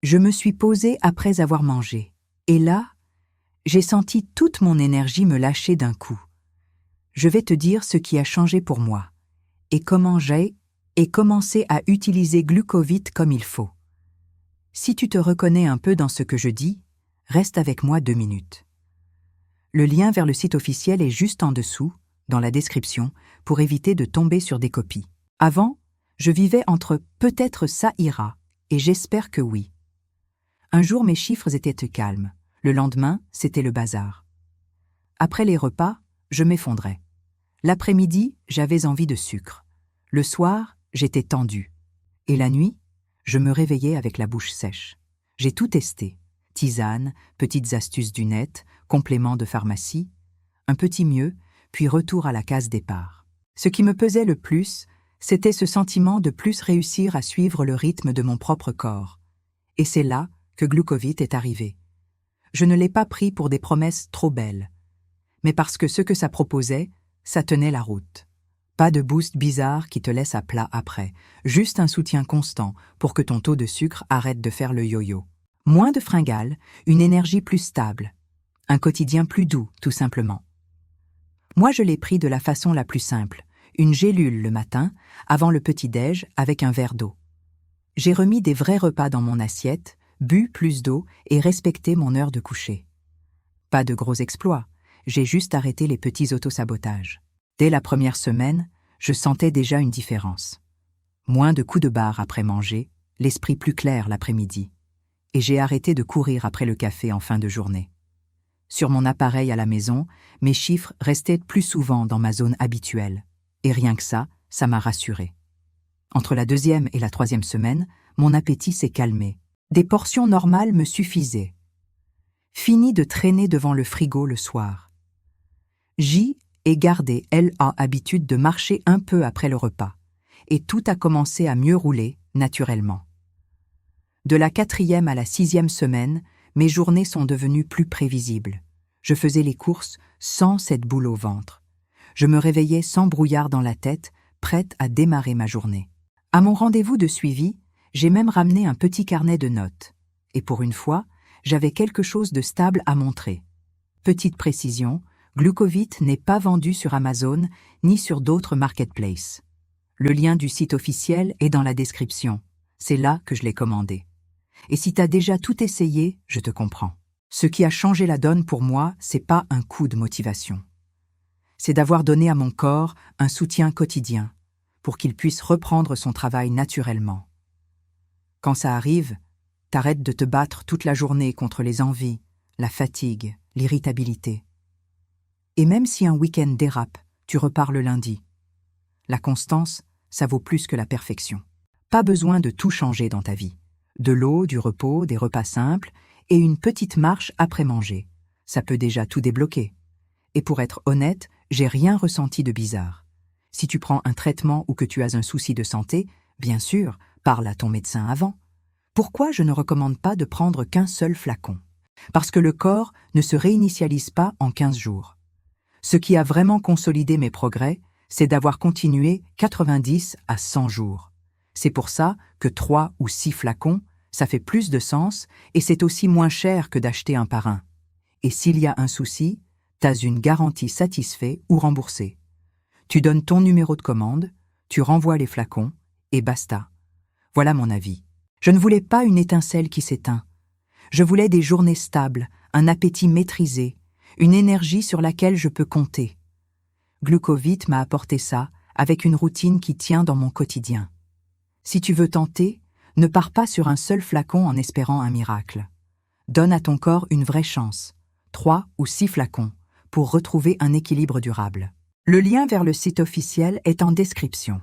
Je me suis posée après avoir mangé. Et là, j'ai senti toute mon énergie me lâcher d'un coup. Je vais te dire ce qui a changé pour moi et comment j'ai commencé à utiliser Glucovit comme il faut. Si tu te reconnais un peu dans ce que je dis, reste avec moi 2 minutes. Le lien vers le site officiel est juste en dessous, dans la description, pour éviter de tomber sur des copies. Avant, je vivais entre « peut-être ça ira » et « j'espère que oui ». Un jour, mes chiffres étaient calmes. Le lendemain, c'était le bazar. Après les repas, je m'effondrais. L'après-midi, j'avais envie de sucre. Le soir, j'étais tendue. Et la nuit, je me réveillais avec la bouche sèche. J'ai tout testé. Tisane, petites astuces du net, compléments de pharmacie, un petit mieux, puis retour à la case départ. Ce qui me pesait le plus, c'était ce sentiment de plus réussir à suivre le rythme de mon propre corps. Et c'est là que Glucovit est arrivé. Je ne l'ai pas pris pour des promesses trop belles, mais parce que ce que ça proposait, ça tenait la route. Pas de boost bizarre qui te laisse à plat après, juste un soutien constant pour que ton taux de sucre arrête de faire le yo-yo. Moins de fringales, une énergie plus stable, un quotidien plus doux, tout simplement. Moi, je l'ai pris de la façon la plus simple, une gélule le matin, avant le petit-déj, avec un verre d'eau. J'ai remis des vrais repas dans mon assiette, bu plus d'eau et respecté mon heure de coucher. Pas de gros exploits, j'ai juste arrêté les petits autosabotages. Dès la première semaine, je sentais déjà une différence. Moins de coups de barre après manger, l'esprit plus clair l'après-midi. Et j'ai arrêté de courir après le café en fin de journée. Sur mon appareil à la maison, mes chiffres restaient plus souvent dans ma zone habituelle. Et rien que ça m'a rassurée. Entre la 2e et la 3e semaine, mon appétit s'est calmé. Des portions normales me suffisaient. Fini de traîner devant le frigo le soir. J'ai gardé l'habitude de marcher un peu après le repas. Et tout a commencé à mieux rouler, naturellement. De la 4e à la 6e semaine, mes journées sont devenues plus prévisibles. Je faisais les courses sans cette boule au ventre. Je me réveillais sans brouillard dans la tête, prête à démarrer ma journée. À mon rendez-vous de suivi, j'ai même ramené un petit carnet de notes. Et pour une fois, j'avais quelque chose de stable à montrer. Petite précision, Glucovit n'est pas vendu sur Amazon ni sur d'autres marketplaces. Le lien du site officiel est dans la description. C'est là que je l'ai commandé. Et si t'as déjà tout essayé, je te comprends. Ce qui a changé la donne pour moi, c'est pas un coup de motivation. C'est d'avoir donné à mon corps un soutien quotidien pour qu'il puisse reprendre son travail naturellement. Quand ça arrive, t'arrêtes de te battre toute la journée contre les envies, la fatigue, l'irritabilité. Et même si un week-end dérape, tu repars le lundi. La constance, ça vaut plus que la perfection. Pas besoin de tout changer dans ta vie. De l'eau, du repos, des repas simples et une petite marche après manger. Ça peut déjà tout débloquer. Et pour être honnête, j'ai rien ressenti de bizarre. Si tu prends un traitement ou que tu as un souci de santé, bien sûr, parle à ton médecin avant. Pourquoi je ne recommande pas de prendre qu'un seul flacon? Parce que le corps ne se réinitialise pas en 15 jours. Ce qui a vraiment consolidé mes progrès, c'est d'avoir continué 90 à 100 jours. C'est pour ça que 3 ou 6 flacons, ça fait plus de sens et c'est aussi moins cher que d'acheter un par un. Et s'il y a un souci, t'as une garantie satisfait ou remboursée. Tu donnes ton numéro de commande, tu renvoies les flacons et basta. Voilà mon avis. Je ne voulais pas une étincelle qui s'éteint. Je voulais des journées stables, un appétit maîtrisé, une énergie sur laquelle je peux compter. Glucovit m'a apporté ça avec une routine qui tient dans mon quotidien. Si tu veux tenter, ne pars pas sur un seul flacon en espérant un miracle. Donne à ton corps une vraie chance, 3 ou 6 flacons, pour retrouver un équilibre durable. Le lien vers le site officiel est en description.